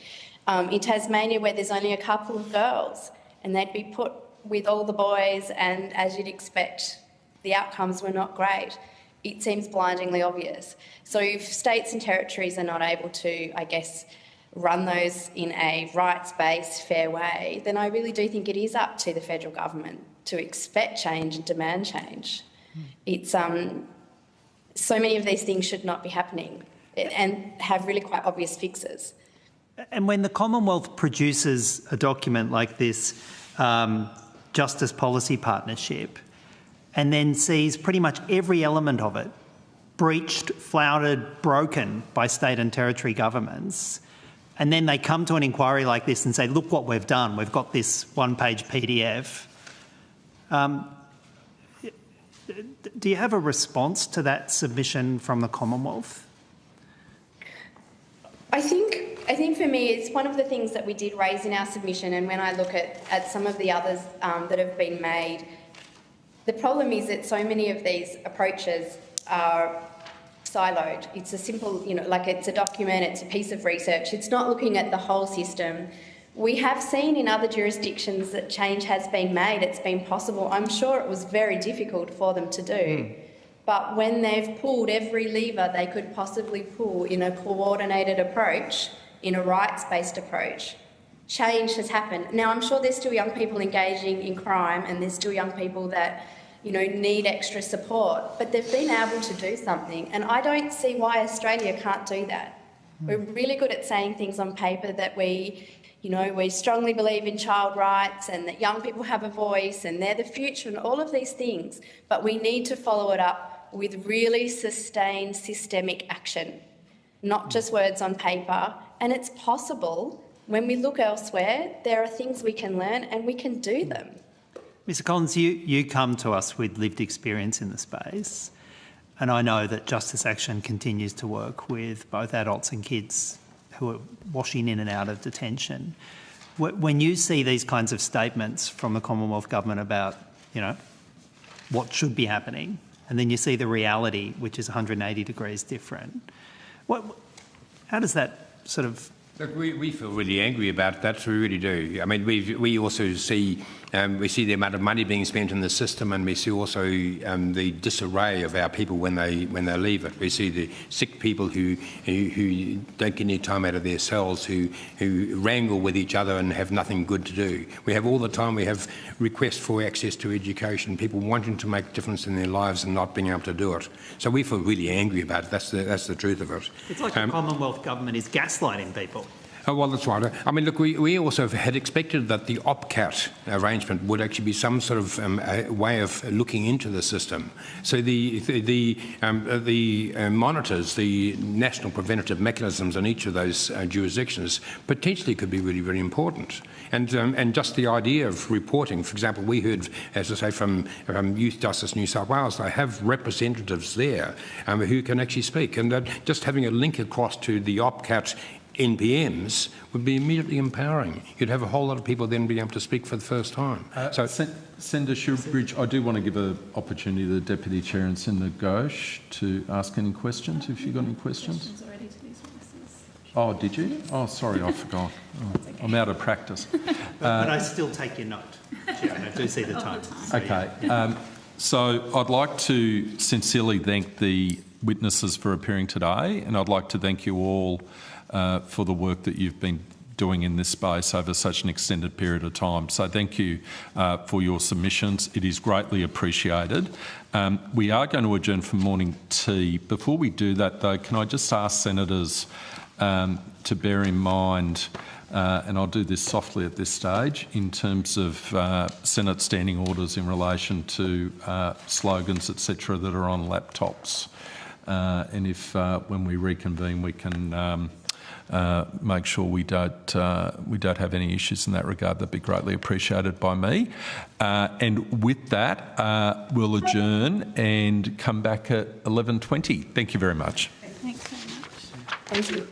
In Tasmania, where there's only a couple of girls, and they'd be put with all the boys, and as you'd expect, the outcomes were not great. It seems blindingly obvious. So if states and territories are not able to, I guess, run those in a rights-based, fair way, then I really do think it is up to the federal government to expect change and demand change. It's so many of these things should not be happening and have really quite obvious fixes. And when the Commonwealth produces a document like this, Justice Policy Partnership, and then sees pretty much every element of it breached, flouted, broken by state and territory governments, and then they come to an inquiry like this and say, look what we've done, we've got this one-page PDF. Do you have a response to that submission from the Commonwealth? I think for me, it's one of the things that we did raise in our submission, and when I look at some of the others that have been made, the problem is that so many of these approaches are siloed. It's a simple, it's a document, it's a piece of research. It's not looking at the whole system. We have seen in other jurisdictions that change has been made, it's been possible. I'm sure it was very difficult for them to do. But when they've pulled every lever they could possibly pull in a coordinated approach, in a rights-based approach, change has happened. Now, I'm sure there's still young people engaging in crime, and there's still young people that need extra support, but they've been able to do something, and I don't see why Australia can't do that. We're really good at saying things on paper that we strongly believe in child rights and that young people have a voice and they're the future and all of these things, but we need to follow it up with really sustained systemic action, not just words on paper, and it's possible. When we look elsewhere, there are things we can learn and we can do them. Mr Collins, you come to us with lived experience in the space, and I know that Justice Action continues to work with both adults and kids who are washing in and out of detention. When you see these kinds of statements from the Commonwealth Government about, what should be happening, and then you see the reality, which is 180 degrees different, how does that sort of... Look, we feel really angry about that, we really do. I mean, we also see the amount of money being spent in the system, and we see also the disarray of our people when they leave it. We see the sick people who don't get any time out of their cells, who wrangle with each other and have nothing good to do. We have all the time, we have requests for access to education, people wanting to make a difference in their lives and not being able to do it. So we feel really angry about it. That's the truth of it. It's like the Commonwealth Government is gaslighting people. Oh, well, that's right. I mean, look, we also had expected that the OPCAT arrangement would actually be some sort of way of looking into the system. So the monitors, the national preventative mechanisms in each of those jurisdictions potentially could be really, very important. And just the idea of reporting, for example, we heard, as I say, from Youth Justice New South Wales, they have representatives there who can actually speak, and just having a link across to the OPCAT NPMs would be immediately empowering. You'd have a whole lot of people then being able to speak for the first time. Senator Shoebridge, I do want to give an opportunity to the Deputy Chair and Senator Ghosh to ask any questions, if you've got any questions. Oh, did you? Oh, sorry, I forgot. Oh, I'm out of practice. But I still take your note, Chair, and I do see the time. Okay. So I'd like to sincerely thank the witnesses for appearing today, and I'd like to thank you all for the work that you've been doing in this space over such an extended period of time. So thank you for your submissions. It is greatly appreciated. We are going to adjourn for morning tea. Before we do that, though, can I just ask senators to bear in mind, and I'll do this softly at this stage, in terms of Senate standing orders in relation to slogans, etc., that are on laptops. And if when we reconvene we can make sure we don't have any issues in that regard, that'd be greatly appreciated by me. And with that, we'll adjourn and come back at 11:20. Thank you very much. Thanks very much. Thank you.